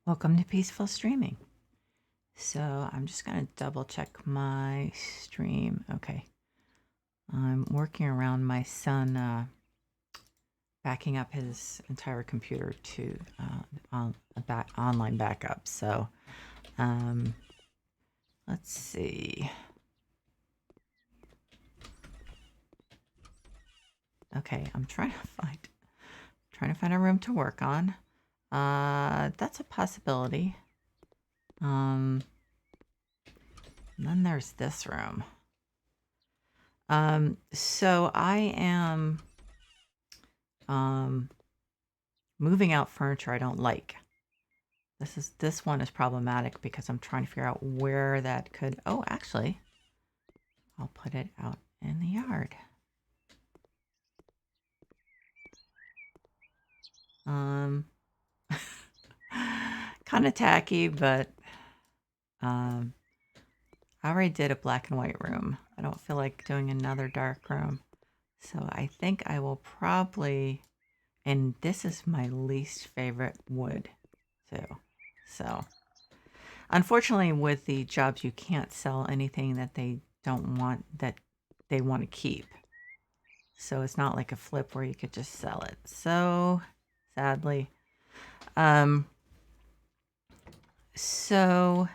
Welcome to Peaceful Streaming. So I'm just going to double check my stream. Okay. I'm working around my son backing up his entire computer to online backup. So let's see. Okay, I'm trying to find a room to work on. That's a possibility. And then there's this room. So I am moving out furniture I don't like. This one is problematic because I'm trying to figure out where that could. Oh, actually, I'll put it out in the yard. Kind of tacky, but I already did a black and white room. I don't feel like doing another dark room. So I think I will probably, and this is my least favorite wood too. So unfortunately with the jobs, you can't sell anything that they don't want, that they want to keep. So it's not like a flip where you could just sell it. So sadly, so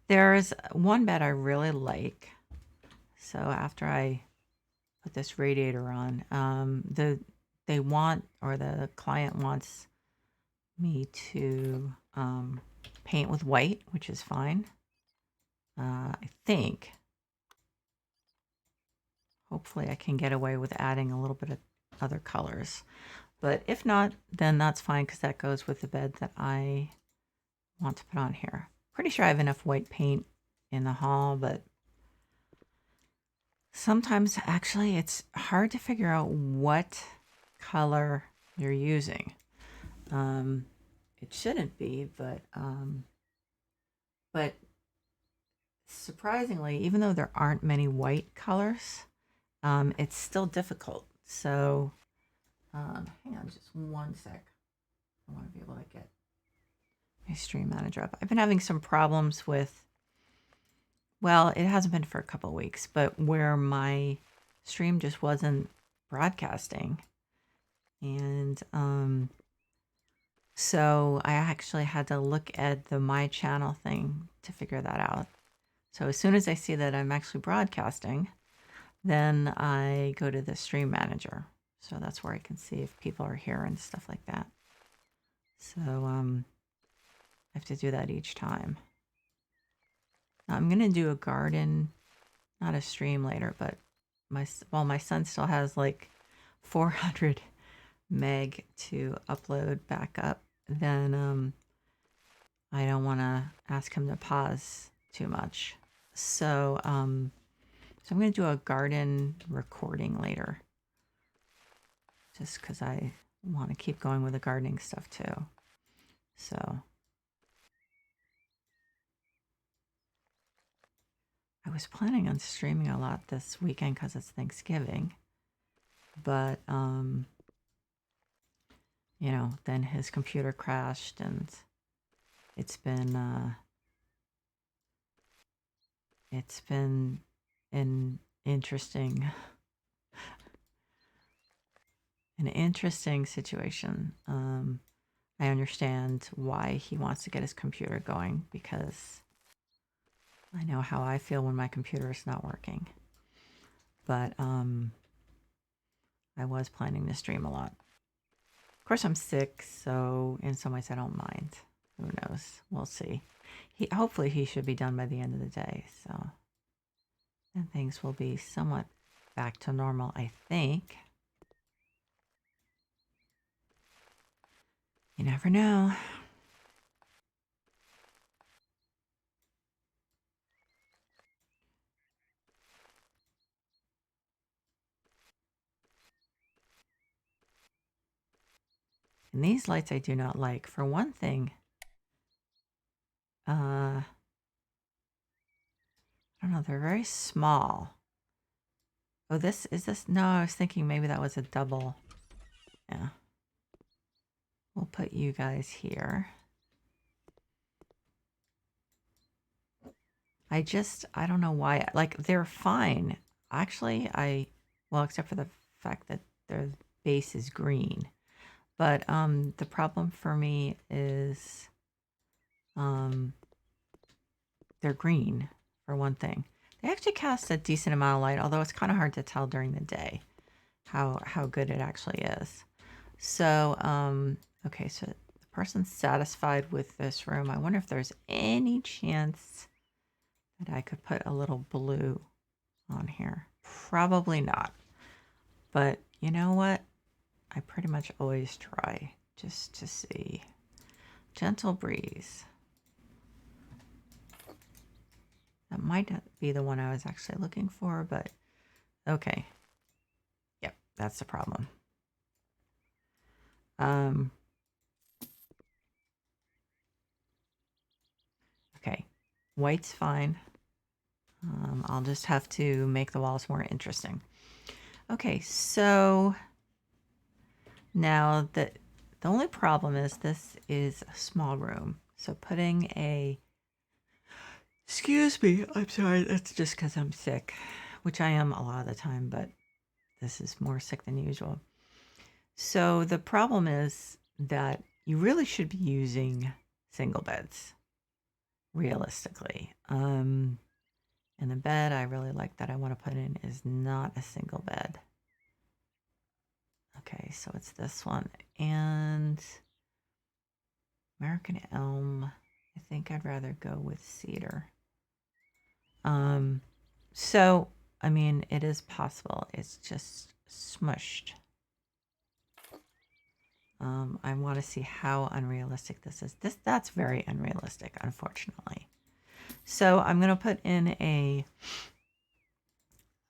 there's one bed I really like. So after I put this radiator on, the client wants me to paint with white, which is fine. I think hopefully I can get away with adding a little bit of other colors. But if not, then that's fine because that goes with the bed that I want to put on here. Pretty sure I have enough white paint in the hall, but sometimes actually it's hard to figure out what color you're using. It shouldn't be, but surprisingly, even though there aren't many white colors, it's still difficult. So hang on just one sec. I want to be able to get my stream manager up. I've been having some problems with, well, it hasn't been for a couple of weeks, but where my stream just wasn't broadcasting. And so I actually had to look at the My Channel thing to figure that out. So as soon as I see that I'm actually broadcasting, then I go to the stream manager. So that's where I can see if people are here and stuff like that. So I have to do that each time. Now, I'm going to do a garden, not a stream later, but my son still has like 400 meg to upload back up, then I don't want to ask him to pause too much. So I'm going to do a garden recording later, just because I want to keep going with the gardening stuff too. So I was planning on streaming a lot this weekend because it's Thanksgiving, but you know, then his computer crashed, and it's been an interesting situation. I understand why he wants to get his computer going because I know how I feel when my computer is not working. But I was planning to stream a lot. Of course, I'm sick, so in some ways I don't mind. Who knows? We'll see. Hopefully he should be done by the end of the day, so then things will be somewhat back to normal, I think. You never know. And these lights I do not like. For one thing, I don't know, they're very small. Oh, this is this? No, I was thinking maybe that was a double. Yeah. We'll put you guys here. I don't know why. Like, they're fine. Actually, well, except for the fact that their base is green. But the problem for me is um, they're green, for one thing. They actually cast a decent amount of light, although it's kind of hard to tell during the day how good it actually is. So, okay, so the person's satisfied with this room. I wonder if there's any chance that I could put a little blue on here. Probably not. But you know what? I pretty much always try just to see. Gentle breeze. That might not be the one I was actually looking for, but okay. Yep, that's the problem. Okay, white's fine. I'll just have to make the walls more interesting. Okay, so now the only problem is this is a small room. So putting excuse me, I'm sorry, that's just because I'm sick, which I am a lot of the time, but this is more sick than usual. So the problem is that you really should be using single beds, realistically. And the bed I really like that I want to put in is not a single bed. Okay, so it's this one. And American elm, I think I'd rather go with cedar. So, I mean, it is possible. It's just smushed. I want to see how unrealistic this is. That's very unrealistic, unfortunately. So I'm going to put in a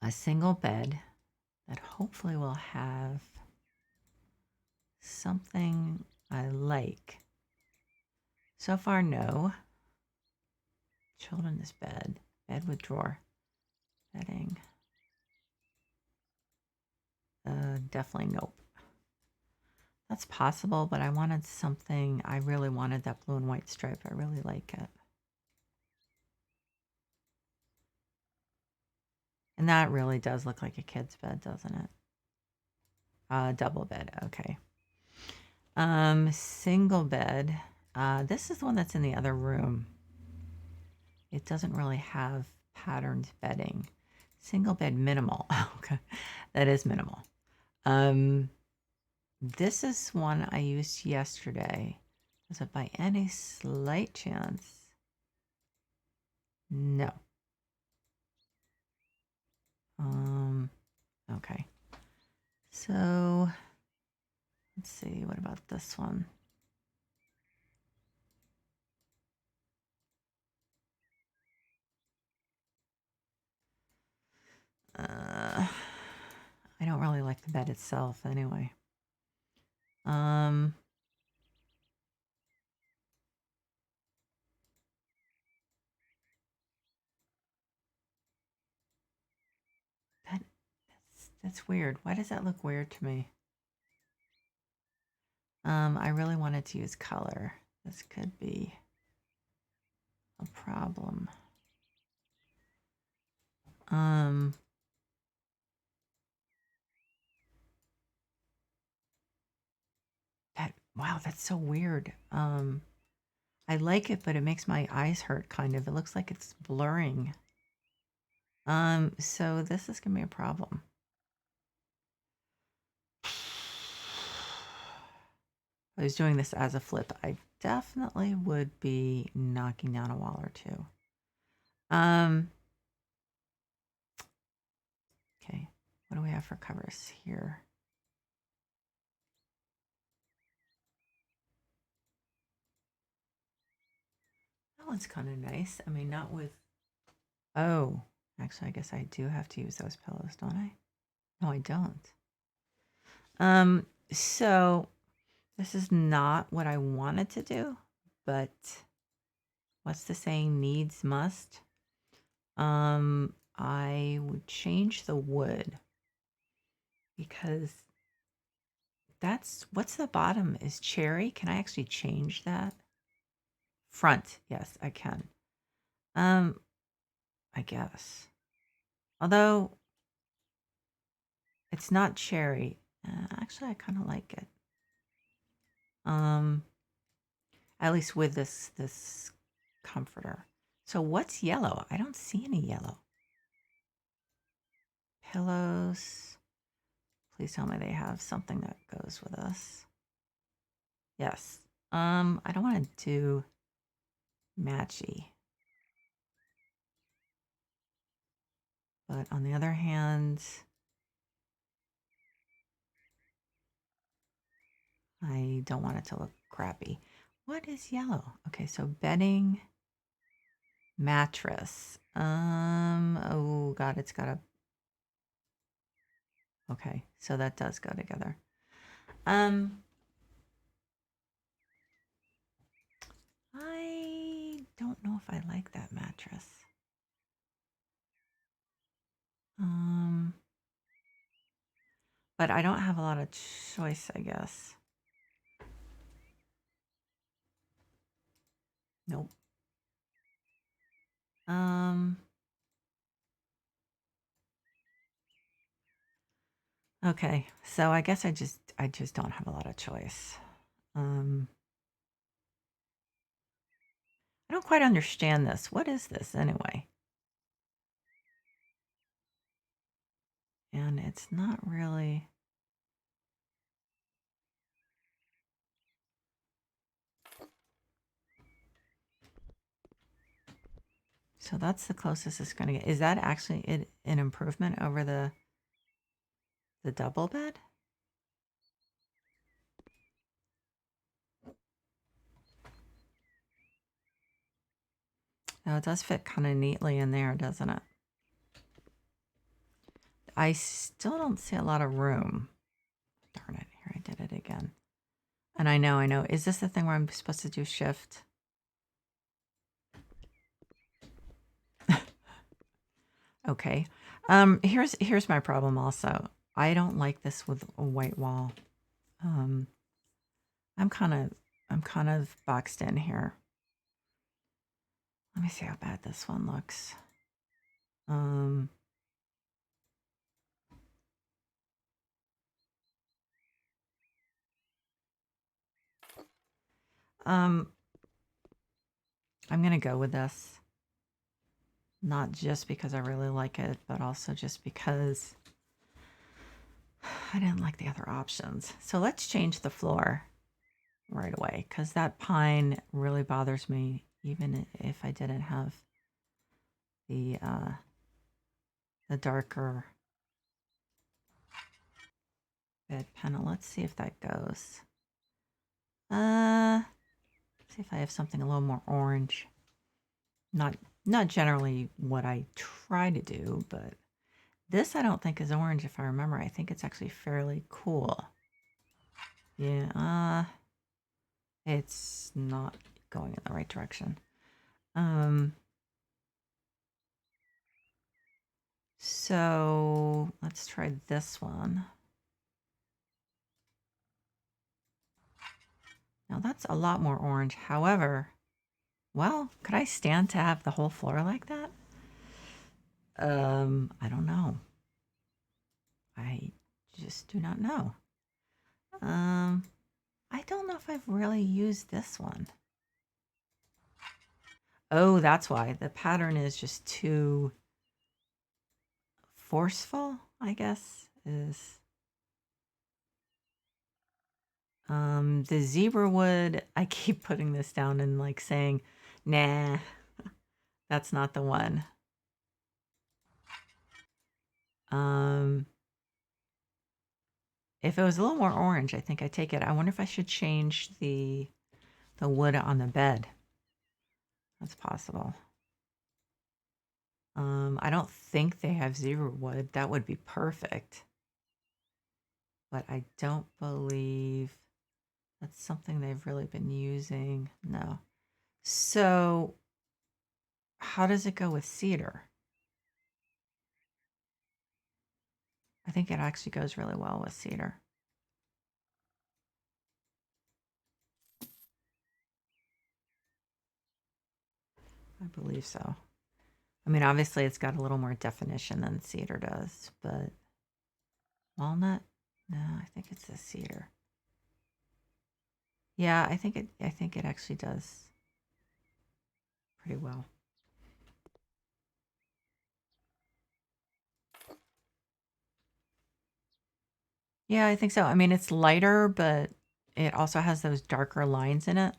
single bed that hopefully will have something I like. So far, no. Children's bed. Bed with drawer. Bedding. Definitely nope. That's possible, but I wanted something. I really wanted that blue and white stripe. I really like it. And that really does look like a kid's bed, doesn't it? Double bed. Okay. Single bed. This is the one that's in the other room. It doesn't really have patterned bedding. Single bed minimal. Okay. That is minimal. This is one I used yesterday. Was it by any slight chance? No. Okay. So let's see, what about this one? I don't really like the bed itself anyway. That's weird. Why does that look weird to me? I really wanted to use color. This could be a problem. Wow, that's so weird. I like it, but it makes my eyes hurt kind of. It looks like it's blurring. So this is gonna be a problem. I was doing this as a flip, I definitely would be knocking down a wall or two. Okay, what do we have for covers here? That one's kind of nice. I mean, not with... Oh, actually, I guess I do have to use those pillows, don't I? No, I don't. So this is not what I wanted to do, but what's the saying? Needs must. I would change the wood because what's the bottom is cherry. Can I actually change that? Front, yes, I can. I guess. Although it's not cherry. Actually, I kind of like it. At least with this comforter. So what's yellow? I don't see any yellow. Pillows. Please tell me they have something that goes with us. Yes. I don't want to do matchy. But on the other hand, I don't want it to look crappy. What is yellow? Okay, so bedding, mattress. Oh God, it's got a. Okay, so that does go together. I don't know if I like that mattress. But I don't have a lot of choice, I guess. Nope. Okay, so I guess I just don't have a lot of choice. I don't quite understand this. What is this anyway? And it's not really. So that's the closest it's going to get. Is that actually an improvement over the double bed? No, it does fit kind of neatly in there, doesn't it? I still don't see a lot of room. Darn it, here I did it again. And I know. Is this the thing where I'm supposed to do shift? Okay. Here's my problem also. I don't like this with a white wall. I'm kind of boxed in here. Let me see how bad this one looks. I'm gonna go with this. Not just because I really like it, but also just because I didn't like the other options. So let's change the floor right away, because that pine really bothers me, even if I didn't have the darker bed panel. Let's see if that goes. See if I have something a little more orange. Not generally what I try to do, but this I don't think is orange if I remember. I think it's actually fairly cool. Yeah, it's not going in the right direction. So let's try this one. Now that's a lot more orange. However, well, could I stand to have the whole floor like that? I don't know. I just do not know. I don't know if I've really used this one. Oh, that's why. The pattern is just too forceful, I guess, is the zebra wood. I keep putting this down and like saying, nah, that's not the one. If it was a little more orange, I think I'd take it. I wonder if I should change the wood on the bed. That's possible. I don't think they have zebra wood. That would be perfect. But I don't believe that's something they've really been using. No. So how does it go with cedar? I think it actually goes really well with cedar. I believe so. I mean, obviously it's got a little more definition than cedar does, but walnut? No, I think it's a cedar. Yeah, I think it actually does pretty well. Yeah, I think so. I mean, it's lighter, but it also has those darker lines in it.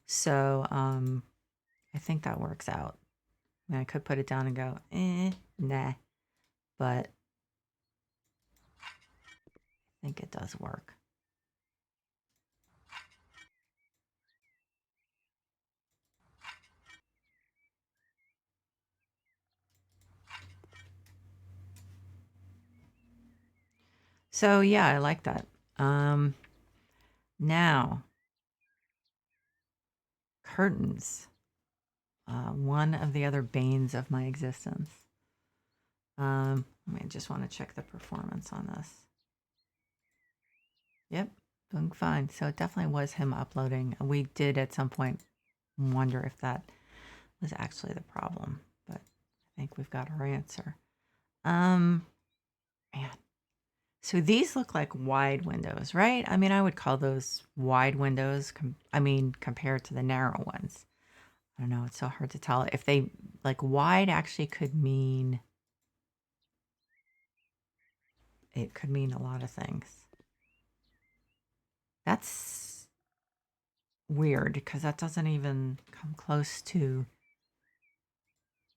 So, I think that works out. I mean, I could put it down and go, nah, but I think it does work. So yeah, I like that. Now curtains. One of the other banes of my existence. I just want to check the performance on this. Yep, doing fine. So it definitely was him uploading. We did at some point wonder if that was actually the problem, but I think we've got our answer. Man. So these look like wide windows, right? I mean, I would call those wide windows. Compared to the narrow ones. I don't know. It's so hard to tell. If they like wide actually could mean, it could mean a lot of things. That's weird because that doesn't even come close to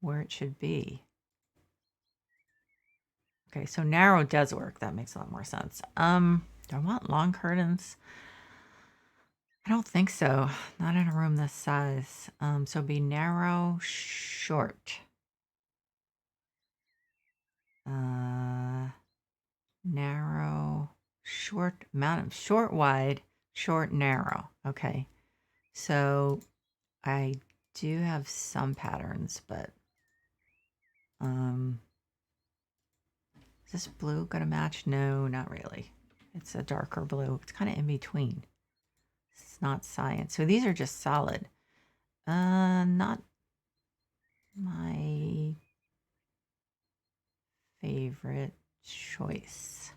where it should be. Okay, so narrow does work. That makes a lot more sense. Do I want long curtains? I don't think so. Not in a room this size. So be narrow, short. Narrow, short, short, wide, short, narrow. Okay. So I do have some patterns, but is this blue gonna match? No, not really. It's a darker blue. It's kind of in between. It's not science. So these are just solid. Not my favorite choice.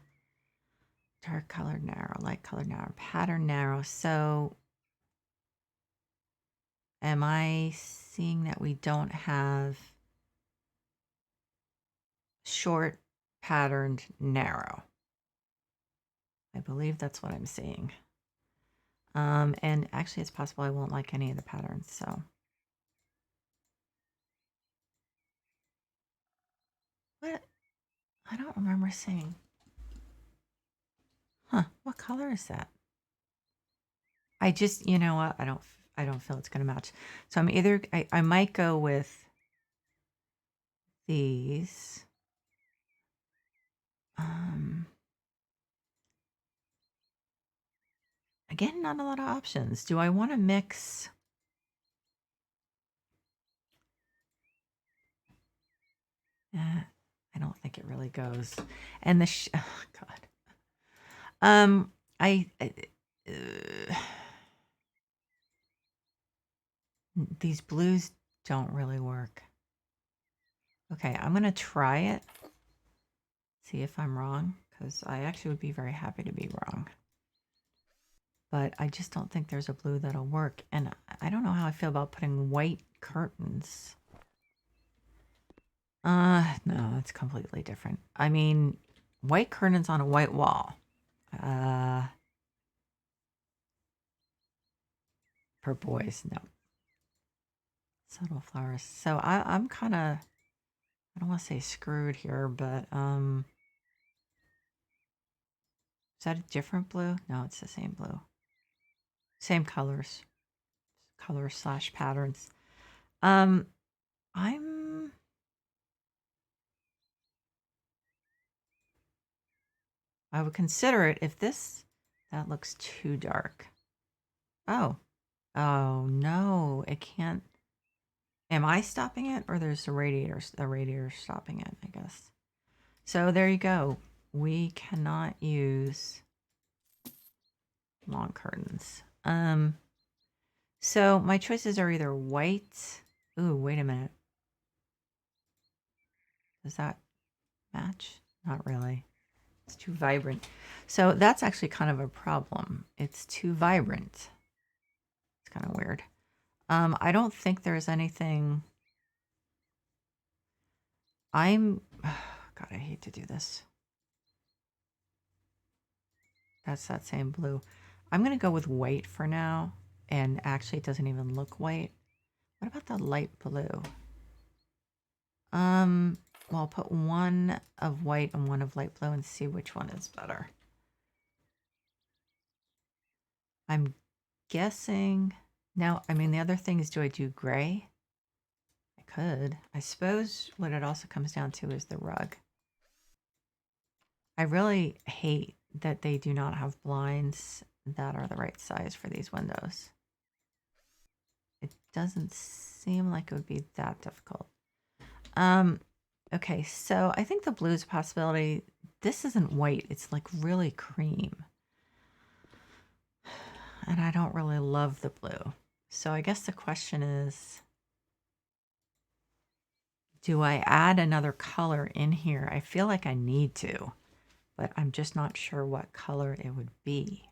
Dark colored narrow, light colored narrow, pattern narrow. So am I seeing that we don't have short, patterned, narrow? I believe that's what I'm seeing. And actually it's possible I won't like any of the patterns, so. What? I don't remember seeing. Huh, what color is that? I just, you know what? I don't feel it's gonna match. So I'm either, I might go with these. Again, not a lot of options. Do I want to mix? I don't think it really goes. And the oh God. I these blues don't really work. Okay, I'm gonna try it. See if I'm wrong, because I actually would be very happy to be wrong. But I just don't think there's a blue that'll work. And I don't know how I feel about putting white curtains. No, it's completely different. I mean, white curtains on a white wall. For boys, no. Subtle flowers. So I'm kind of, I don't want to say screwed here, but is that a different blue? No, it's the same blue. Same colors. Colors slash patterns. I'm I would consider it if that looks too dark. Oh. Oh no, it can't. Am I stopping it or there's a radiator stopping it, I guess. So there you go. We cannot use long curtains. So my choices are either white. Ooh, wait a minute. Does that match? Not really. It's too vibrant. So that's actually kind of a problem. It's too vibrant. It's kind of weird. I don't think there's anything. God, I hate to do this. That's that same blue. I'm going to go with white for now. And actually, it doesn't even look white. What about the light blue? Well, I'll put one of white and one of light blue and see which one is better. I'm guessing. Now, I mean, the other thing is, do I do gray? I could. I suppose what it also comes down to is the rug. I really hate that they do not have blinds that are the right size for these windows. It doesn't seem like it would be that difficult. Okay, so I think the blue is a possibility. This isn't white. It's like really cream. And I don't really love the blue. So I guess the question is, do I add another color in here? I feel like I need to, but I'm just not sure what color it would be.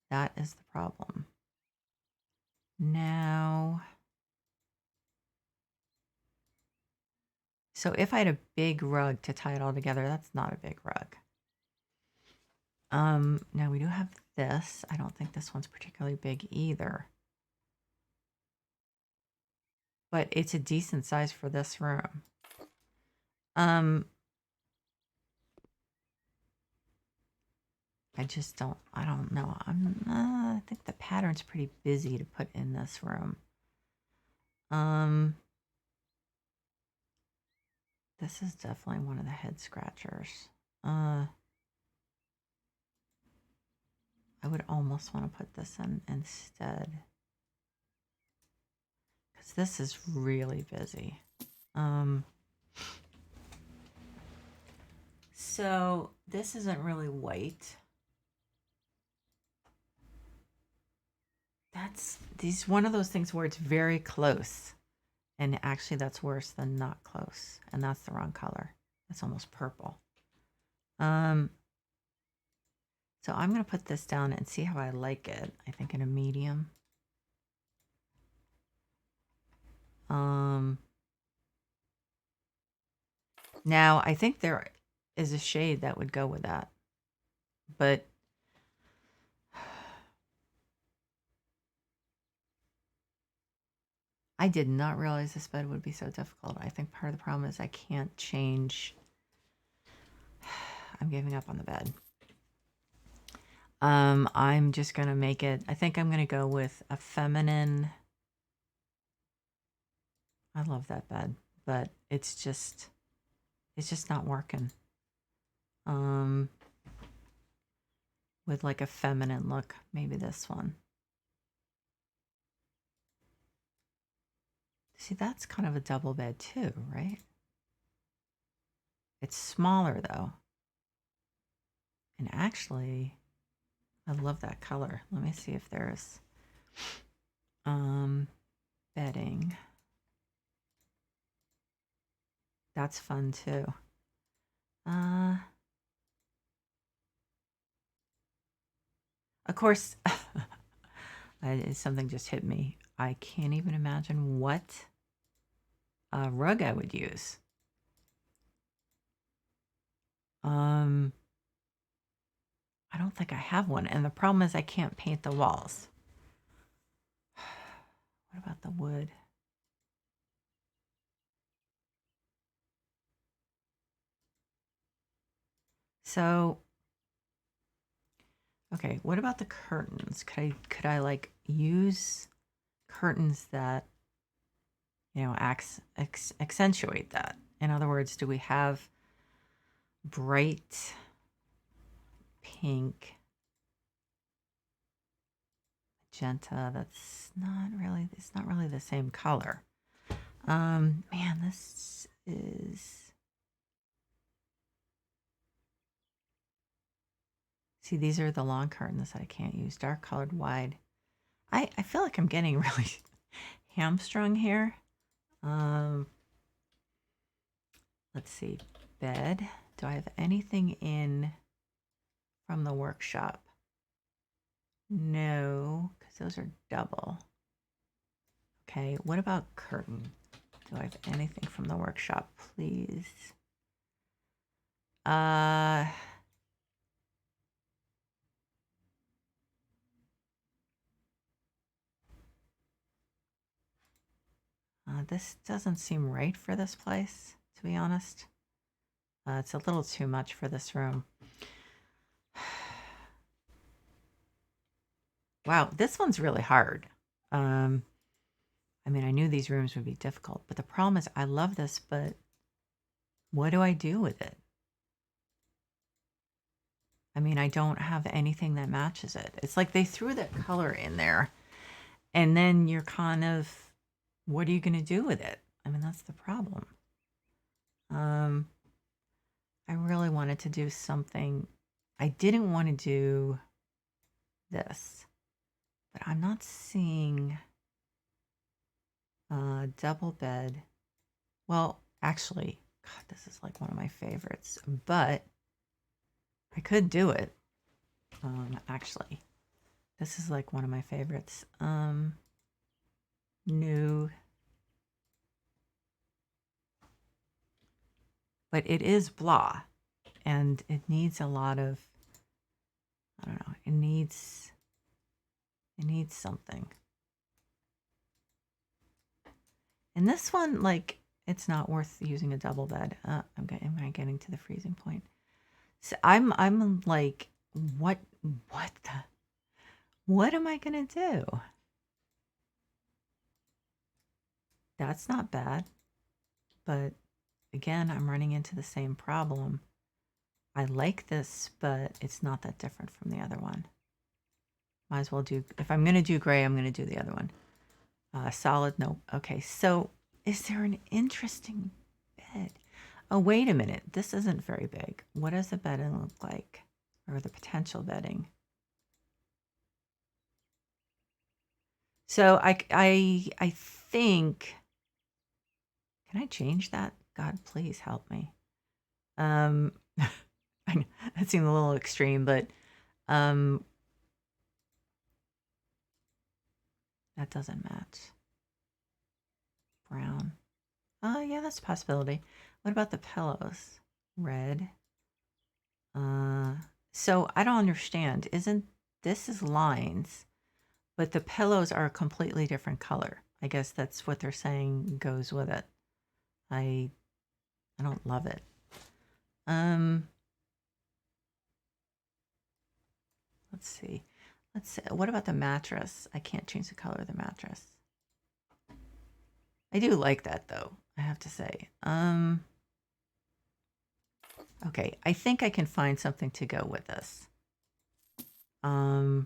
That is the problem. Now, so if I had a big rug to tie it all together, that's not a big rug. Now we do have this. I don't think this one's particularly big either. But it's a decent size for this room. I just don't, I don't know. I think the pattern's pretty busy to put in this room. This is definitely one of the head scratchers. I would almost want to put this in instead. Because this is really busy. So this isn't really white. These one of those things where it's very close. And actually that's worse than not close. And that's the wrong color. That's almost purple. So I'm going to put this down and see how I like it. I think in a medium. Now I think there is a shade that would go with that. But I did not realize this bed would be so difficult. I think part of the problem is I can't change. I'm giving up on the bed. I'm just going to make it, I think I'm going to go with a feminine. I love that bed, but it's just not working. With like a feminine look, maybe this one. See, that's kind of a double bed too, right? It's smaller though. And actually, I love that color. Let me see if there's bedding. That's fun too. Of course, something just hit me. I can't even imagine what rug I would use. I don't think I have one. And the problem is I can't paint the walls. What about the wood? So, okay, what about the curtains? Could I like use curtains that, you know, accentuate that? In other words, do we have bright pink magenta? It's not really the same color. Man, this is. See, these are the long curtains that I can't use. Dark colored wide. I feel like I'm getting really hamstrung here. Let's see, bed. Do I have anything in from the workshop? No, because those are double. Okay, what about curtain? Do I have anything from the workshop, please? This doesn't seem right for this place, to be honest. It's a little too much for this room. Wow, this one's really hard. I mean, I knew these rooms would be difficult, but the problem is I love this, but what do I do with it? I mean, I don't have anything that matches it. It's like they threw that color in there, and then you're kind of, what are you going to do with it? I mean, that's the problem. I really wanted to do something. I didn't want to do this, but I'm not seeing a double bed. Well, actually, God, this is like one of my favorites, but I could do it. Actually, this is like one of my favorites. No. But it is blah, and it needs a lot of, I don't know, it needs something. And this one, like, it's not worth using a double bed. Am I getting to the freezing point? So I'm like, what am I gonna do? That's not bad, but again, I'm running into the same problem. I like this, but it's not that different from the other one. Might as well do, if I'm gonna do gray, I'm gonna do the other one. Solid, nope. Okay, so is there an interesting bed? Oh, wait a minute. This isn't very big. What does the bedding look like? Or the potential bedding? So I think, can I change that? God, please help me. I know, that seemed a little extreme, but that doesn't match. Brown. Oh, yeah, that's a possibility. What about the pillows? Red. So I don't understand. Isn't this is lines, but the pillows are a completely different color. I guess that's what they're saying goes with it. I don't love it. Let's see. Let's see. What about the mattress? I can't change the color of the mattress. I do like that though, I have to say. Okay, I think I can find something to go with this. And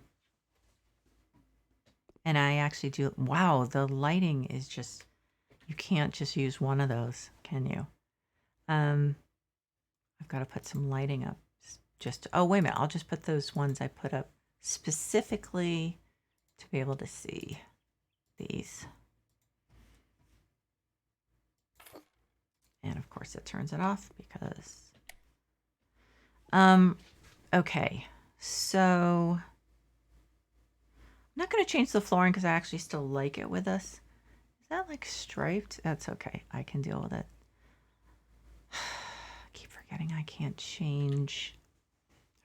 I actually do. Wow, the lighting is just, you can't just use one of those, can you? I've got to put some lighting up. Just, oh, wait a minute. I'll just put those ones I put up specifically to be able to see these. And of course it turns it off because, okay. So I'm not going to change the flooring because I actually still like it with this. Is that like striped? That's okay. I can deal with it. I keep forgetting I can't change.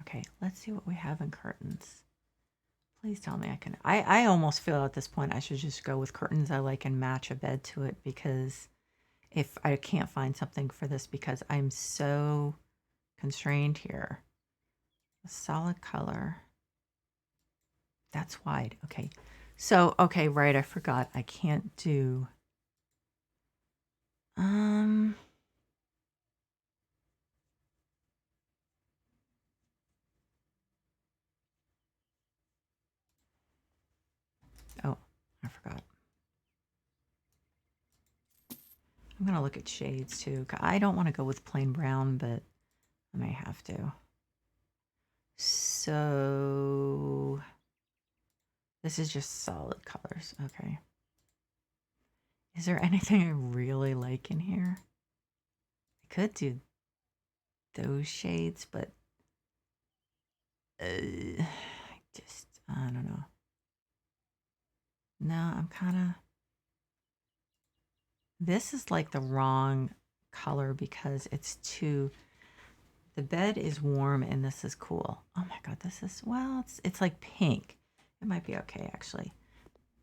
Okay, let's see what we have in curtains. Please tell me I can. I almost feel at this point I should just go with curtains I like and match a bed to it, because if I can't find something for this, because I'm so constrained here. A solid color. That's wide. Okay. So, okay, right, I forgot. I can't do oh, I forgot. I'm going to look at shades too. I don't want to go with plain brown, but I may have to. So this is just solid colors. Okay. Is there anything I really like in here? could do those shades, but I don't know. No, I'm kind of, this is like the wrong color because it's too, the bed is warm and this is cool. Oh my God, this is, well, it's like pink. It might be okay, actually.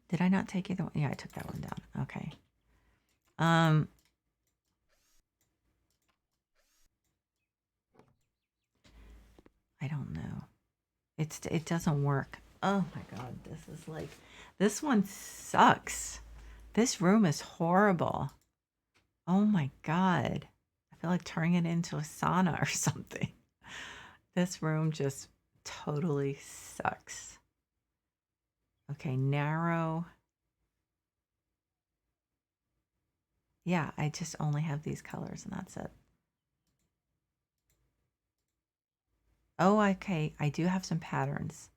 Did I not take either one? Yeah, I took that one down. Okay. I don't know. It doesn't work. Oh my God, this is like, this one sucks. This room is horrible. Oh my God. I feel like turning it into a sauna or something. This room just totally sucks. Okay, narrow. Yeah, I just only have these colors and that's it. Oh, okay. I do have some patterns.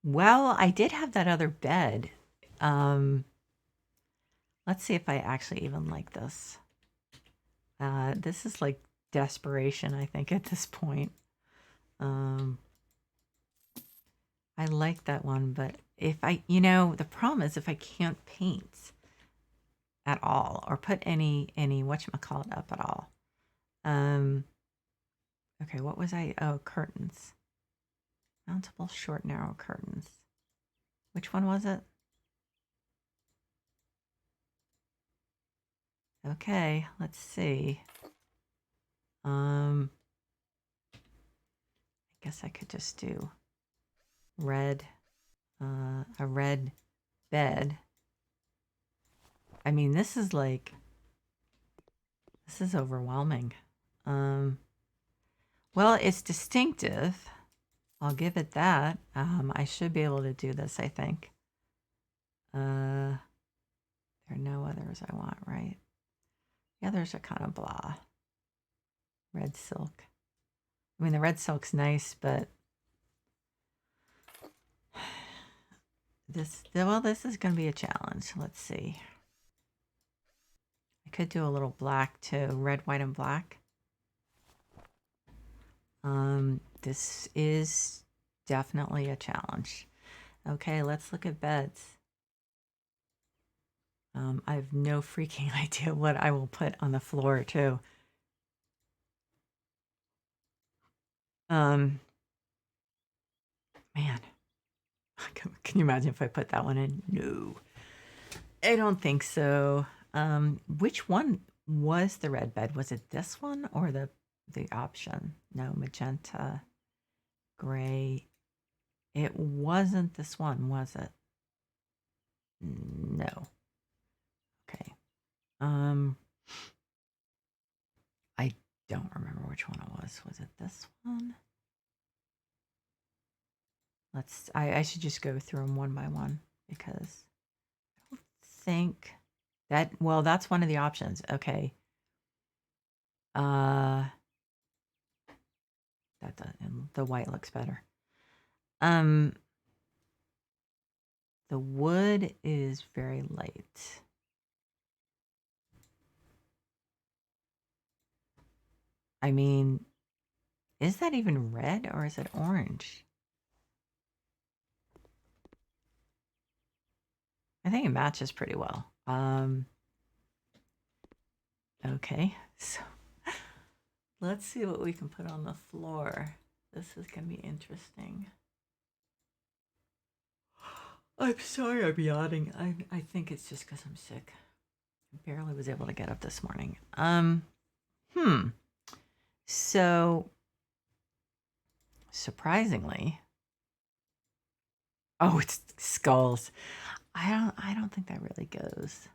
Well, I did have that other bed. Let's see if I actually even like this. This is like desperation, I think, at this point. I like that one, but if I, the problem is if I can't paint at all or put any whatchamacallit up at all. Okay, what was I? Oh, curtains. Mountable short, narrow curtains. Which one was it? Okay, let's see. I guess I could just do red, a red bed. I mean, this is overwhelming. Well, it's distinctive. I'll give it that. I should be able to do this, I think. There are no others I want, right? The others are kind of blah. Red silk. I mean, the red silk's nice, but this is going to be a challenge. Let's see. I could do a little black too, red, white, and black. This is definitely a challenge. Okay, let's look at beds. I have no freaking idea what I will put on the floor too. Man, can you imagine if I put that one in? No, I don't think so. Which one was the red bed? Was it this one or the option? No, magenta, gray. It wasn't this one, was it? No. Okay. I don't remember which one it was. Was it this one? I should just go through them one by one because I don't think that, well, that's one of the options. Okay. That the white looks better. The wood is very light. I mean, is that even red or is it orange? I think it matches pretty well. Okay, so let's see what we can put on the floor. This is going to be interesting. I'm sorry I'm yawning. I think it's just because I'm sick. I barely was able to get up this morning. So, surprisingly, oh, it's skulls. I don't think that really goes.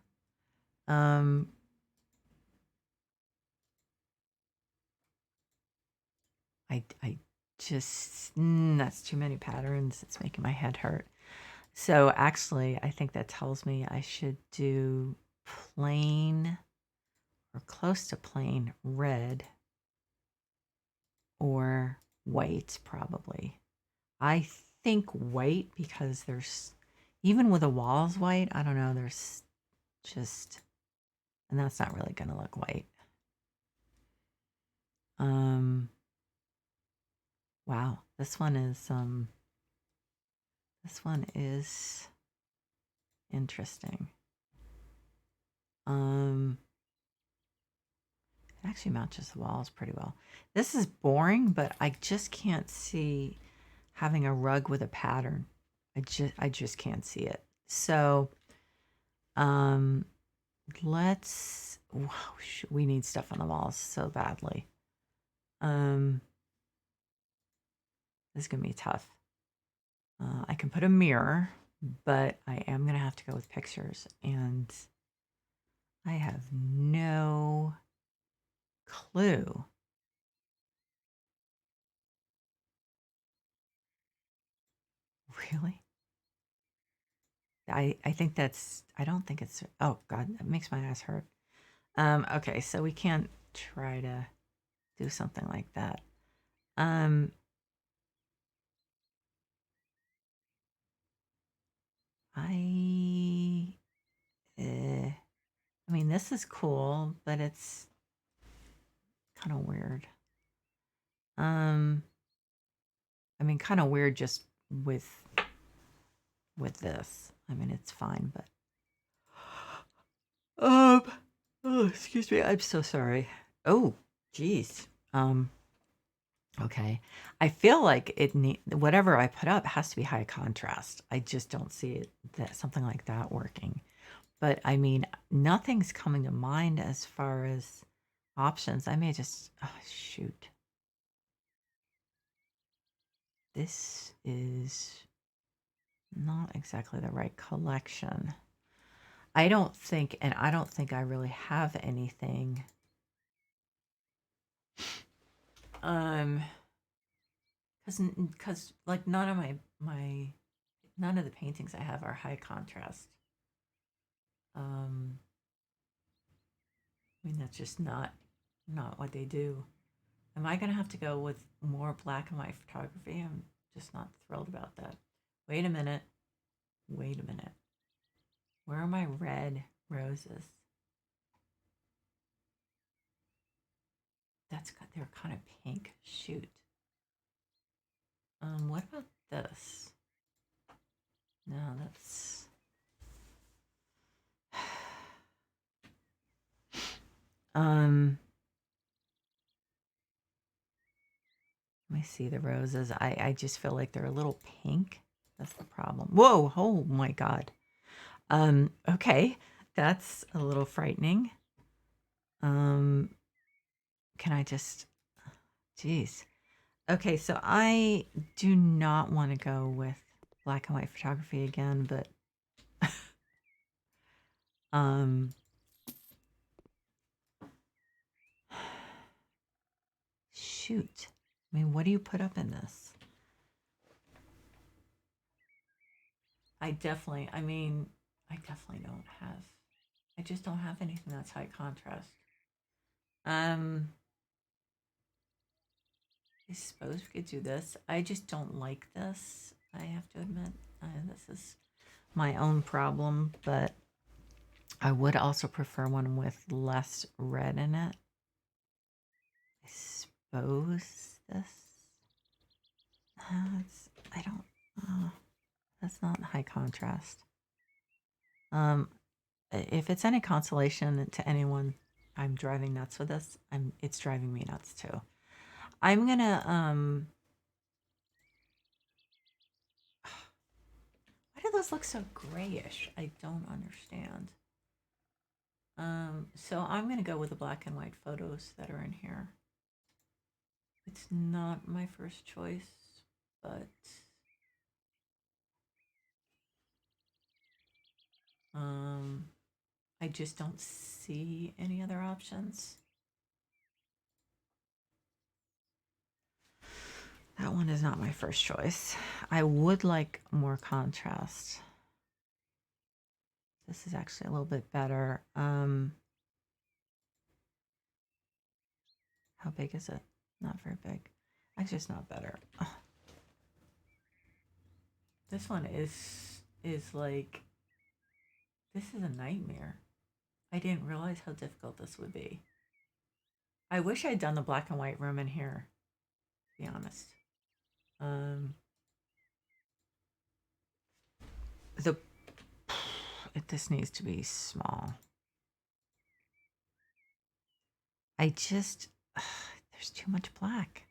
I just, that's too many patterns. It's making my head hurt. So actually, I think that tells me I should do plain or close to plain red or white, probably. I think white because there's, even with the walls white, I don't know, there's just, and that's not really going to look white. Wow, this one is interesting. It actually matches the walls pretty well. This is boring, but I just can't see having a rug with a pattern. I just can't see it. So, um, let's. Wow, we need stuff on the walls so badly. This is gonna be tough. I can put a mirror, but I am gonna have to go with pictures, and I have no clue. Really? I think that's. I don't think it's. Oh God, that makes my ass hurt. Okay, so we can't try to do something like that. Um, I, I mean, this is cool, but it's kind of weird. Um, I mean, kind of weird just with this. I mean, it's fine, but um, oh, excuse me. I'm so sorry. Oh, geez. Okay. I feel like whatever I put up has to be high contrast. I just don't see it that something like that working. But I mean, nothing's coming to mind as far as options. I may just, oh, shoot. This is not exactly the right collection. I don't think I really have anything. Um, because like none of none of the paintings I have are high contrast. Um, I mean that's just not what they do. Am I gonna have to go with more black and white photography? I'm just not thrilled about that. Wait a minute. Wait a minute. Where are my red roses? They're kind of pink. Shoot. What about this? No, that's um let me see the roses. I just feel like they're a little pink. That's the problem. Whoa, oh my God. Okay. That's a little frightening. Um, can I just geez. Okay, so I do not want to go with black and white photography again, but um shoot. I mean, what do you put up in this? I definitely don't have. I just don't have anything that's high contrast. Um, I suppose we could do this. I just don't like this. I have to admit, this is my own problem, but I would also prefer one with less red in it. I suppose this. I don't. That's not high contrast. Um, if it's any consolation to anyone, I'm driving nuts with this. It's driving me nuts too. I'm gonna why do those look so grayish? I don't understand. So I'm gonna go with the black and white photos that are in here. It's not my first choice, but um I just don't see any other options. That one is not my first choice. I would like more contrast. This is actually a little bit better. How big is it? Not very big. Actually, it's not better. Ugh. This one is like this is a nightmare. I didn't realize how difficult this would be. I wish I'd done the black and white room in here, to be honest. Um, the this needs to be small. I just there's too much black.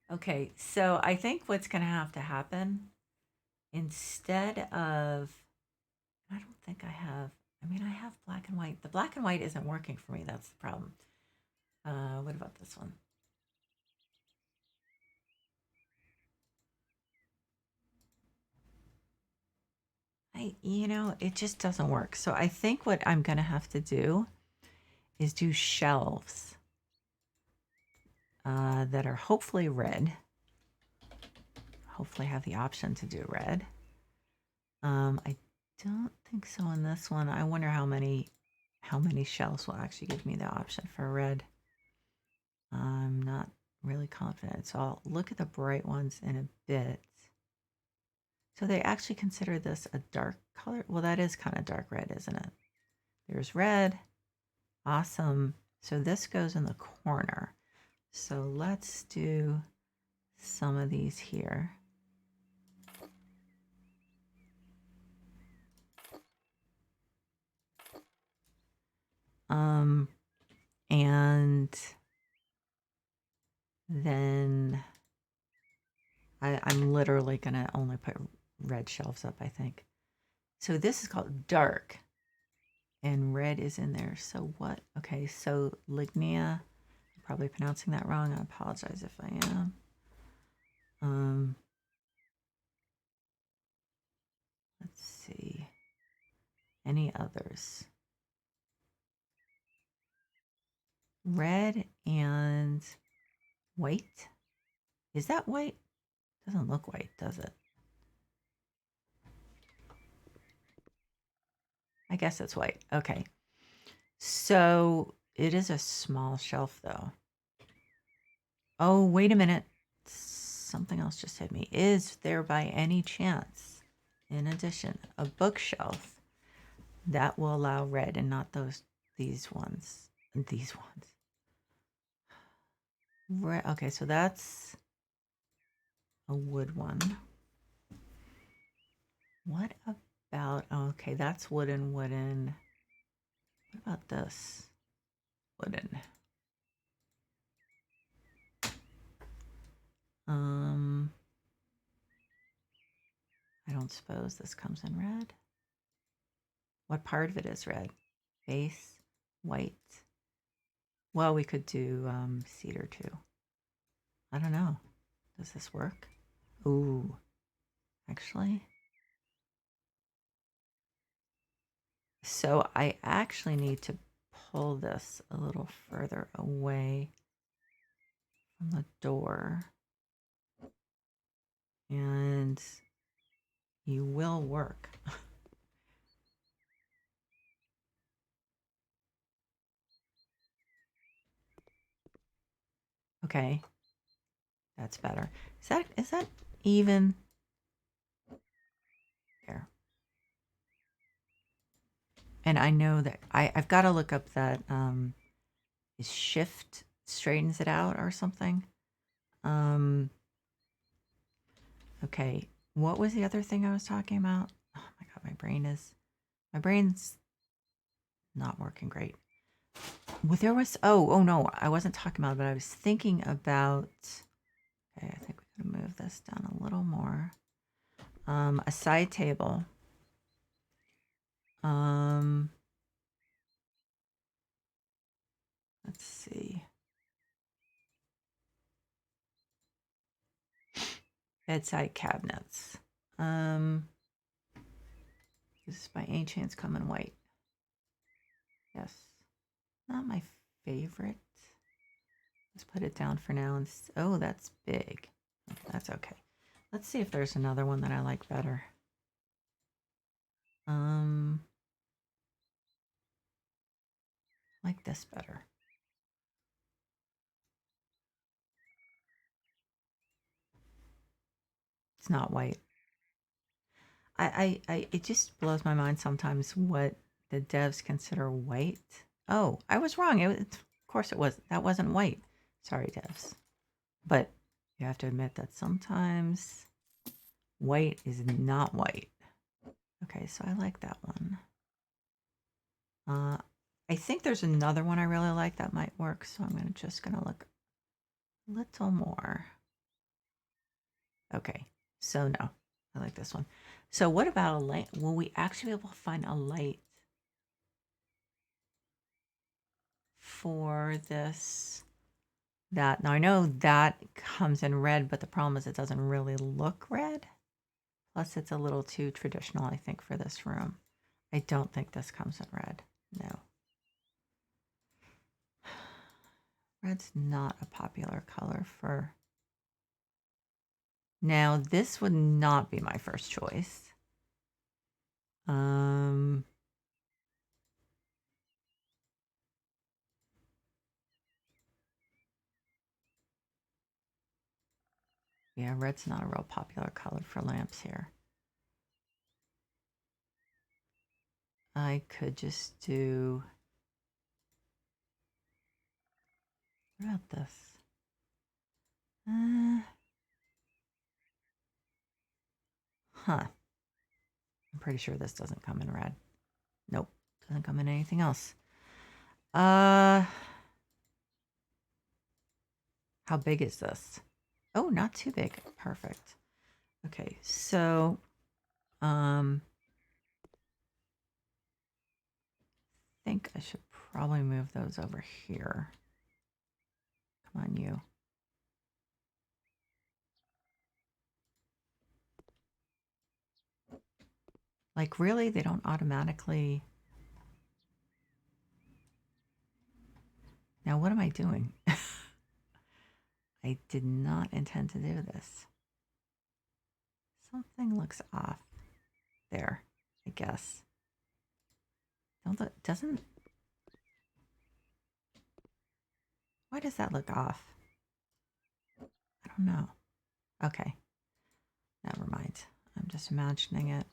Okay, so I think what's going to have to happen instead of, I don't think I have, I mean, I have black and white. The black and white isn't working for me. That's the problem. What about this one? It just doesn't work. So I think what I'm going to have to do is do shelves that are hopefully red. Hopefully have the option to do red. I don't think so in this one. I wonder how many shelves will actually give me the option for red. I'm not really confident. So I'll look at the bright ones in a bit. So they actually consider this a dark color. Well, that is kind of dark red, isn't it? There's red. Awesome. So this goes in the corner. So let's do some of these here. And then I'm literally going to only put red shelves up, I think. So this is called dark. And red is in there. So what? Okay, so Lignia. I'm probably pronouncing that wrong. I apologize if I am. Let's see. Any others? Red and white. Is that white? Doesn't look white, does it? I guess it's white. Okay. So it is a small shelf though. Oh, wait a minute. Something else just hit me. Is there by any chance, in addition, a bookshelf that will allow red and not these ones? These ones. Red. Okay, so that's a wood one. What about, okay, that's wooden. What about this? Wooden. I don't suppose this comes in red. What part of it is red? Base, white. Well, we could do cedar too. I don't know. Does this work? Ooh, actually. So I actually need to pull this a little further away from the door. And you will work. Okay. That's better. Is that even? There. And I know that I've got to look up that is shift straightens it out or something. Okay. What was the other thing I was talking about? Oh my god, my brain's not working great. Well, there was oh no, I wasn't talking about it, but I was thinking about, okay, I think we gotta move this down a little more. A side table. Let's see. Bedside cabinets. This by any chance come in white? Yes. Not my favorite. Let's put it down for now. And oh, that's big. That's okay. Let's see if there's another one that I like better. I like this better. It's not white. It just blows my mind sometimes what the devs consider white. Oh, I was wrong. Of course it was. That wasn't white. Sorry, devs. But you have to admit that sometimes white is not white. Okay, so I like that one. I think there's another one I really like that might work, so I'm just gonna look a little more. Okay, so no, I like this one. So what about a light? Will we actually be able to find a light for this? That now I know that comes in red, but the problem is it doesn't really look red. Plus, it's a little too traditional, I think, for this room. I don't think this comes in red. No. Red's not a popular color for... Now, this would not be my first choice. Yeah, red's not a real popular color for lamps here. I could just do... What about this? Huh. I'm pretty sure this doesn't come in red. Nope. Doesn't come in anything else. How big is this? Oh, not too big. Perfect. Okay, so I think I should probably move those over here. Come on, you. Like, really? They don't automatically... Now, what am I doing? I did not intend to do this. Something looks off there, I guess. Doesn't... Why does that look off? I don't know. Okay. Never mind. I'm just imagining it.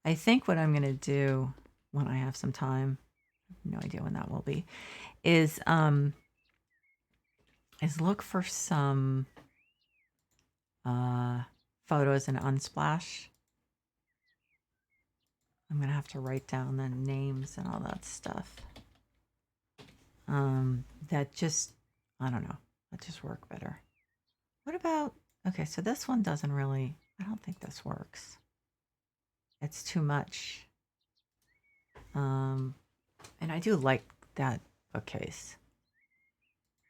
I think what I'm going to do when I have some time, no idea when that will be, is look for some photos in Unsplash. I'm going to have to write down the names and all that stuff. That just, I don't know, that just work better. What about, okay, so this one doesn't really, I don't think this works. It's too much. And I do like that bookcase.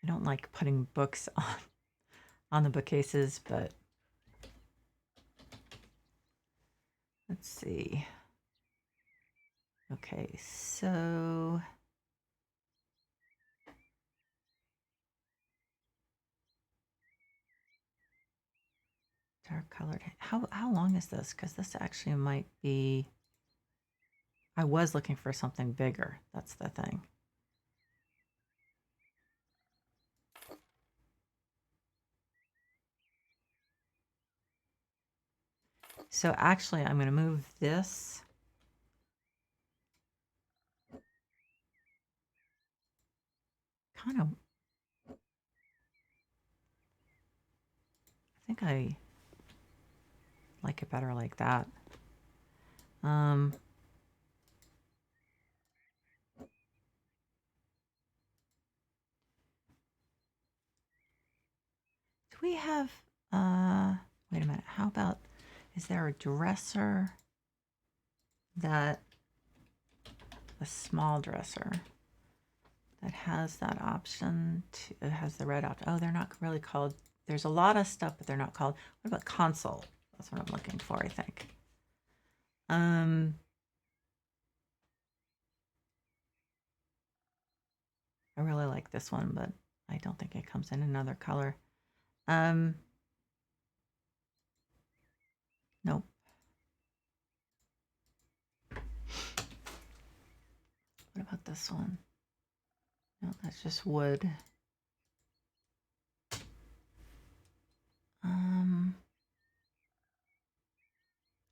I don't like putting books on the bookcases, but let's see. Okay, so dark colored. How long is this? Because this actually might be... I was looking for something bigger. That's the thing. So actually, I'm going to move this. Kind of... I think I like it better like that. Do we have... wait a minute. How about... Is there a dresser that... A small dresser that has that option? It has the red option. Oh, they're not really called... There's a lot of stuff, but they're not called... What about console? That's what I'm looking for, I think. I really like this one, but I don't think it comes in another color. Nope. What about this one? No, that's just wood.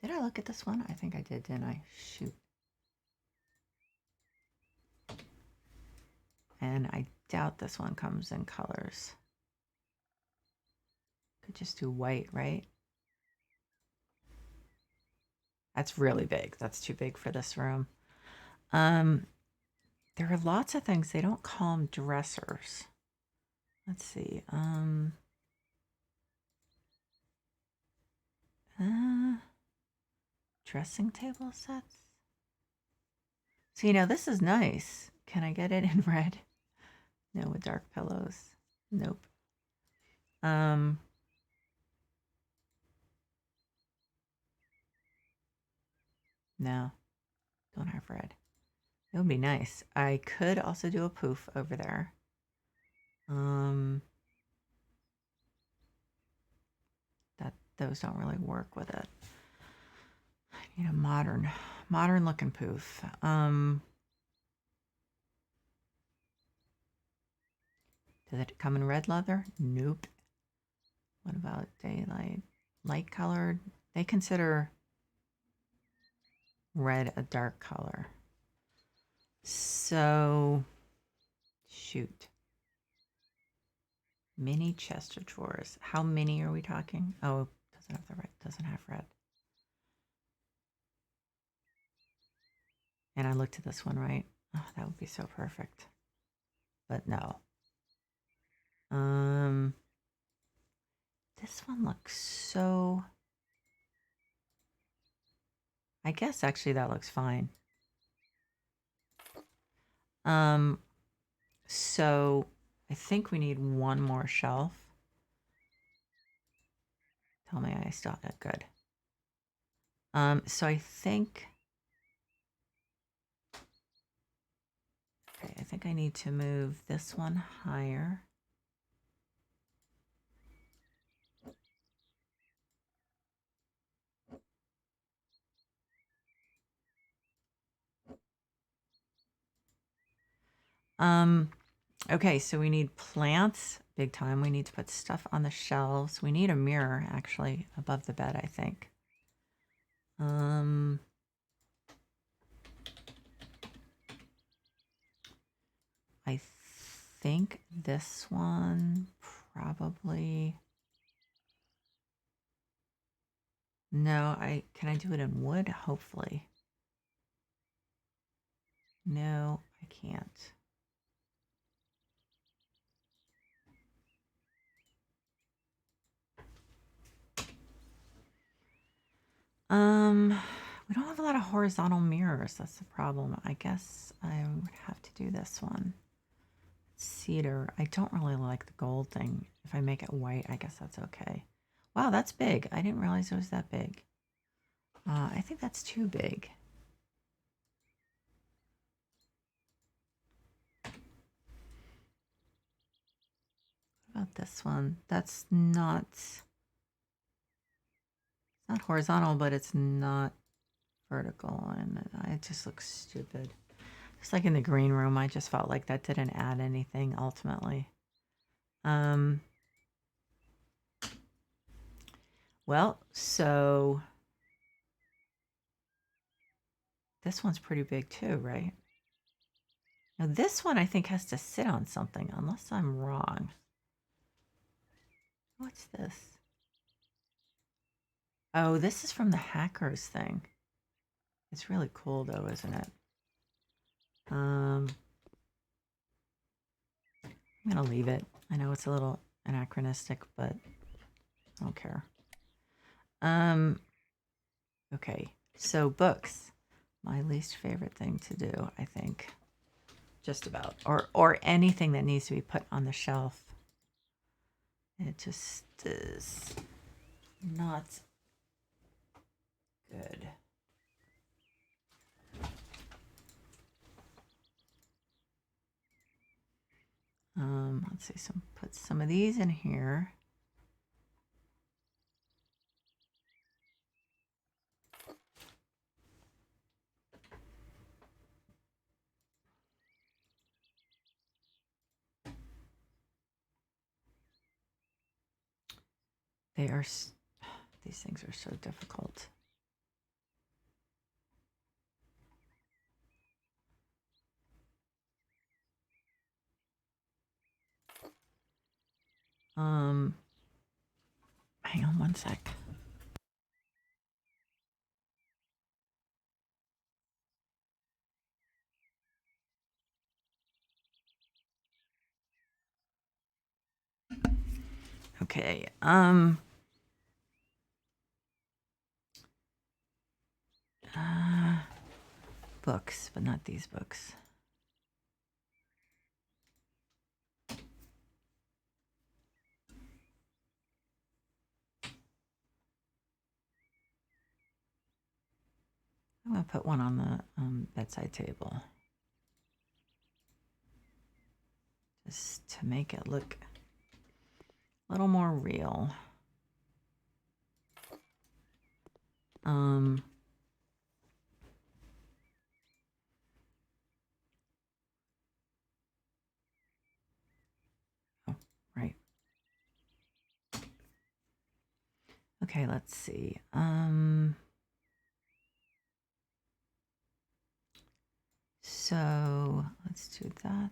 Did I look at this one? I think I did, didn't I? Shoot. And I doubt this one comes in colors. Could just do white, right? That's really big. That's too big for this room. There are lots of things. They don't call them dressers. Let's see. Dressing table sets. So, this is nice. Can I get it in red? No, with dark pillows. Nope. No, don't have red. It would be nice. I could also do a poof over there. Those don't really work with it. I need a modern looking poof. Does it come in red leather? Nope. What about daylight? Light colored? They consider red a dark color. So, shoot. Mini chest of drawers. How many are we talking? Oh, doesn't have red. And I looked at this one, right? Oh, that would be so perfect. But no. This one looks so... I guess actually that looks fine. So I think we need one more shelf. Tell me I still that good. So I think I need to move this one higher. Okay, so we need plants, big time. We need to put stuff on the shelves. We need a mirror, actually, above the bed, I think. I think this one probably... No, can I do it in wood? Hopefully. No, I can't. We don't have a lot of horizontal mirrors. That's the problem. I guess I would have to do this one. Cedar. I don't really like the gold thing. If I make it white, I guess that's okay. Wow, that's big. I didn't realize it was that big. I think that's too big. What about this one? That's not... It's not horizontal, but it's not vertical, and it just looks stupid. Just like in the green room, I just felt like that didn't add anything ultimately. Well, so this one's pretty big too, right? Now this one I think has to sit on something, unless I'm wrong. What's this? Oh, this is from the hackers thing. It's really cool though, isn't it? I'm gonna leave it. I know it's a little anachronistic, but I don't care. Okay, so books. My least favorite thing to do, I think. Just about. Or anything that needs to be put on the shelf. It just is not good. Let's see, put some of these in here. They are, these things are so difficult. Hang on one sec. Okay, books, but not these books. I'm going to put one on the bedside table. Just to make it look a little more real. Oh, right. Okay, let's see. So let's do that.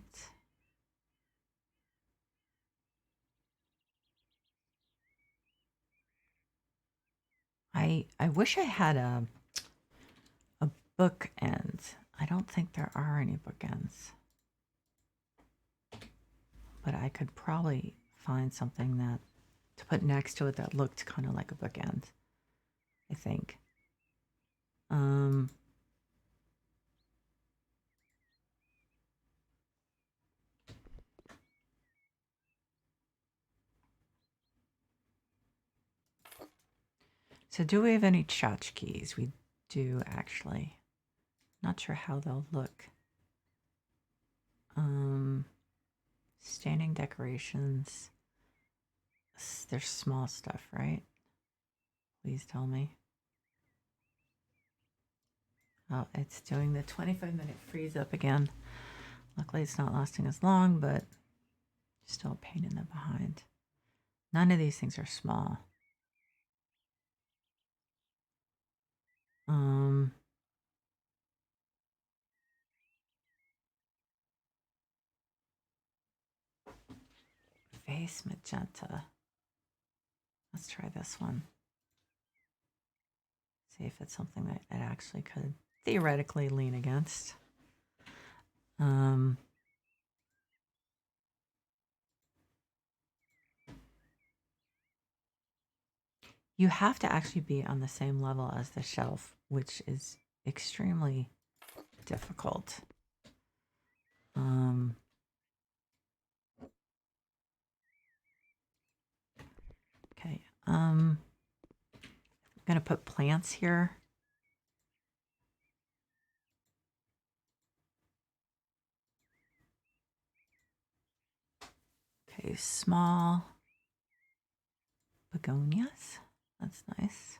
I wish I had a bookend. I don't think there are any bookends, but I could probably find something that to put next to it that looked kind of like a bookend, I think. So do we have any tchotchkes? We do, actually. Not sure how they'll look. Standing decorations. There's small stuff, right? Please tell me. Oh, it's doing the 25-minute freeze up again. Luckily, it's not lasting as long, but still a pain in the behind. None of these things are small. Vase magenta. Let's try this one. See if it's something that it actually could theoretically lean against. You have to actually be on the same level as the shelf, which is extremely difficult. Okay. I'm going to put plants here. Okay, small begonias. That's nice.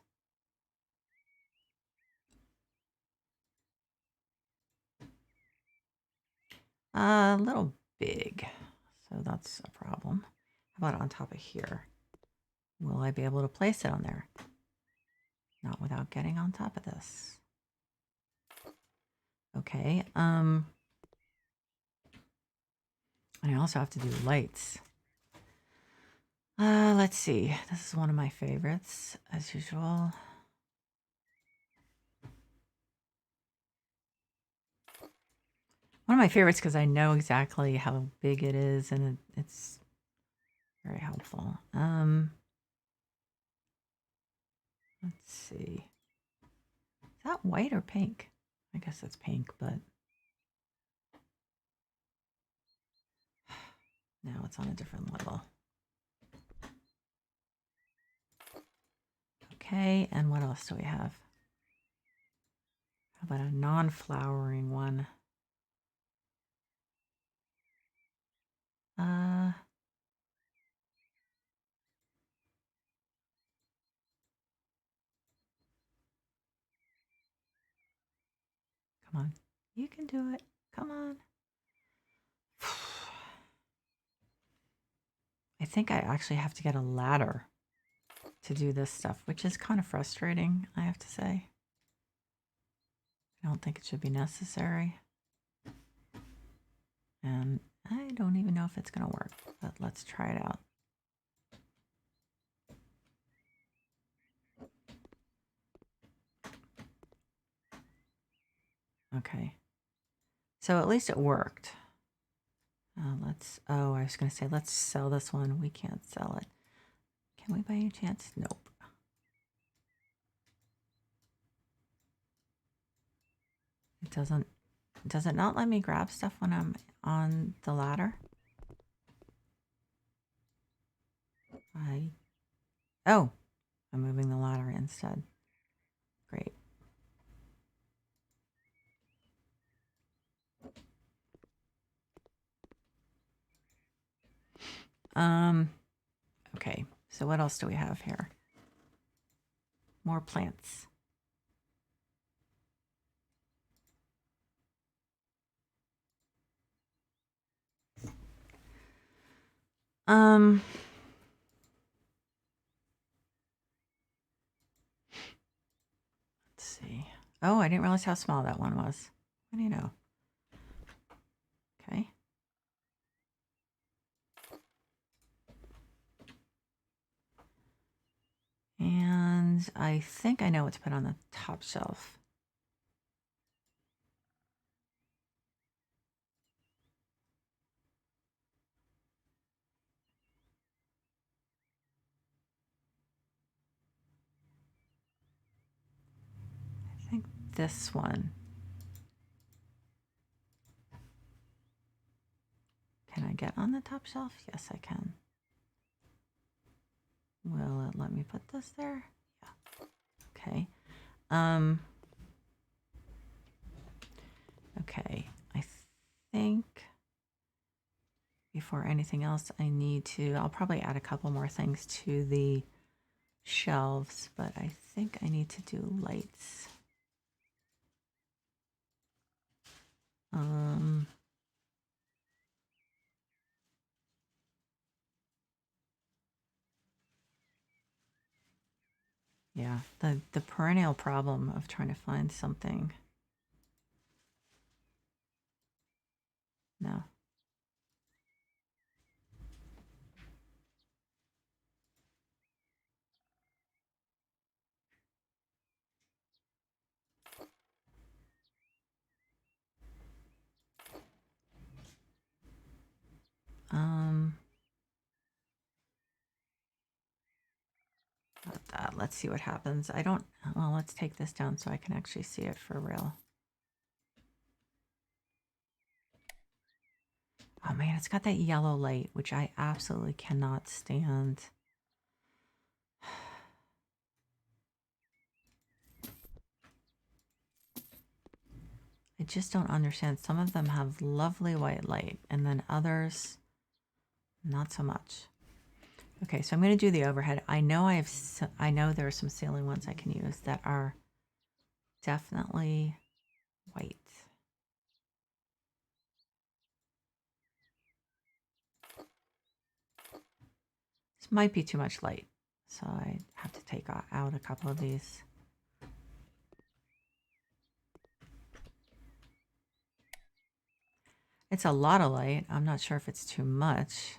A little big, so that's a problem. How about on top of here? Will I be able to place it on there? Not without getting on top of this. Okay, and I also have to do lights. Let's see. This is one of my favorites, as usual. One of my favorites because I know exactly how big it is, and it's very helpful. Let's see. Is that white or pink? I guess it's pink, but now it's on a different level. Okay, and what else do we have? How about a non-flowering one? Come on. You can do it. Come on. I think I actually have to get a ladder to do this stuff, which is kind of frustrating, I have to say. I don't think it should be necessary. And I don't even know if it's going to work, but let's try it out. Okay. So at least it worked. Oh, I was going to say, let's sell this one. We can't sell it. Can we by any chance? Nope. Does it not let me grab stuff when I'm on the ladder? Oh, I'm moving the ladder instead. Great. Okay, so what else do we have here? More plants. Let's see. Oh, I didn't realize how small that one was. What do you know? Okay. And I think I know what to put on the top shelf. I think this one. Can I get on the top shelf? Yes, I can. Will it let me put this there? Yeah. Okay. Okay. I think before anything else, I'll probably add a couple more things to the shelves, but I think I need to do lights. Yeah, the perennial problem of trying to find something. No. Let's see what happens. Well, let's take this down so I can actually see it for real. Oh man, it's got that yellow light, which I absolutely cannot stand. I just don't understand. Some of them have lovely white light, and then others, not so much. Okay, so I'm going to do the overhead. I know there are some ceiling ones I can use that are definitely white. This might be too much light, so I have to take out a couple of these. It's a lot of light. I'm not sure if it's too much.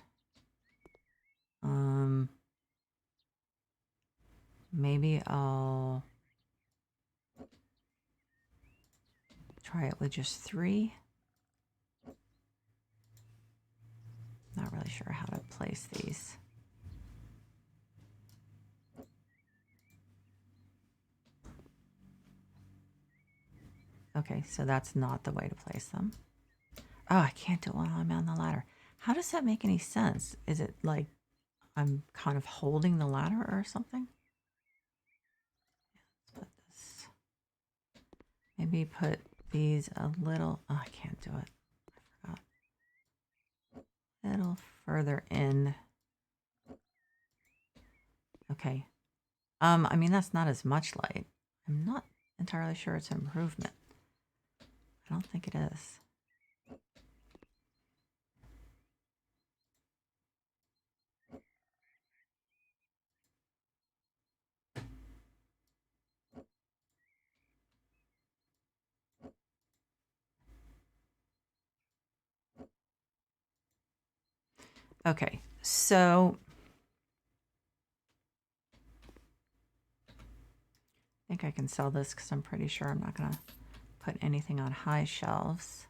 Maybe I'll try it with just 3. Not really sure how to place these. Okay, so that's not the way to place them. Oh, I can't do it while I'm on the ladder. How does that make any sense? Is it like I'm kind of holding the ladder or something? Let's put this. Maybe put these a little. Oh, I can't do it. I forgot. A little further in. Okay. I mean, that's not as much light. I'm not entirely sure it's an improvement. I don't think it is. Okay, so I think I can sell this because I'm pretty sure I'm not going to put anything on high shelves.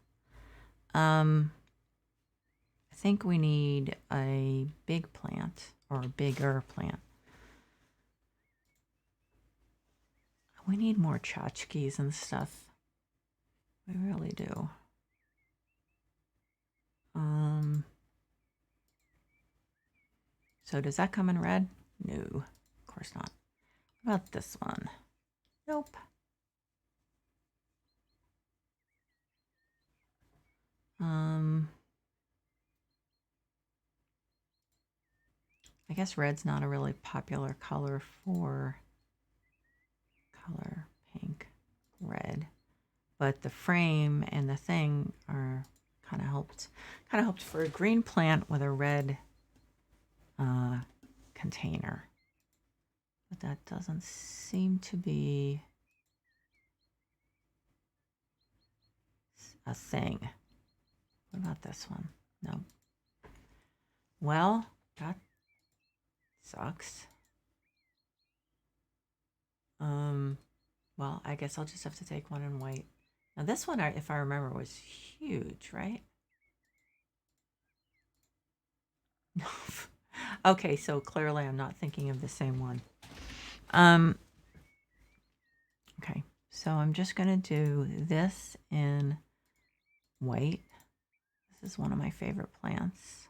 I think we need a big plant or a bigger plant. We need more tchotchkes and stuff. We really do. So does that come in red? No, of course not. What about this one? Nope. I guess red's not a really popular color for color pink, red, but the frame and the thing are kind of helped for a green plant with a red container. But that doesn't seem to be a thing. What about this one? No. Well, that sucks. Well, I guess I'll just have to take one in white. Now this one, if I remember, was huge, right? No. Okay, so clearly I'm not thinking of the same one. Okay, so I'm just gonna do this in white. This is one of my favorite plants.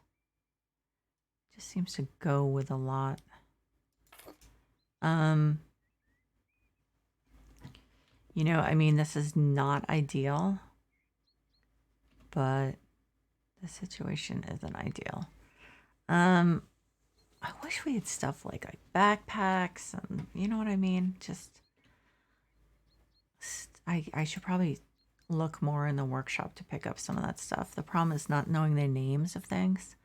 Just seems to go with a lot. You know, I mean, this is not ideal, but the situation isn't ideal. I wish we had stuff like backpacks and you know what I mean? Just, I should probably look more in the workshop to pick up some of that stuff. The problem is not knowing the names of things.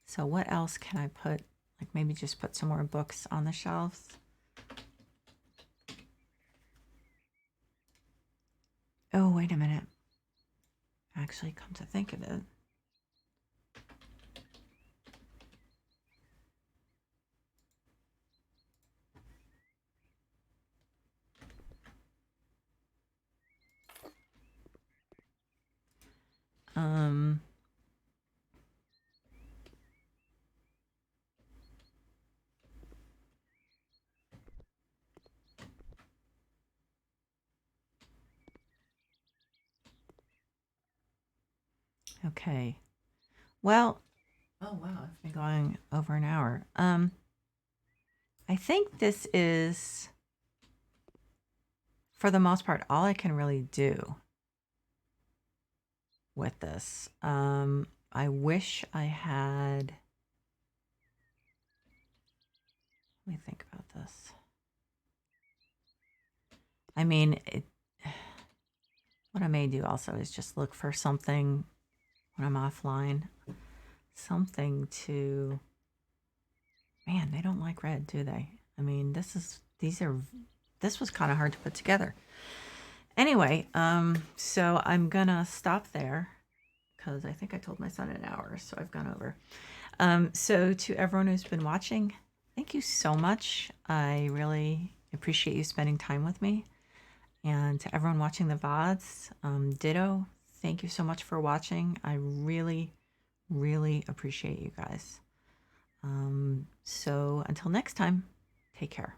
So what else can I put? Like maybe just put some more books on the shelves. Oh, wait a minute. Actually, come to think of it. Okay. Well, oh wow, I've been going over an hour. I think this is, for the most part, all I can really do with this. I wish I had, let me think about this. I mean, what I may do also is just look for something when I'm offline. Something to, man, they don't like red, do they? I mean, this was kind of hard to put together. Anyway, so I'm gonna stop there because I think I told my son an hour, so I've gone over. So to everyone who's been watching, thank you so much. I really appreciate you spending time with me. And to everyone watching the VODs, ditto, thank you so much for watching. I really, really appreciate you guys. So until next time, take care.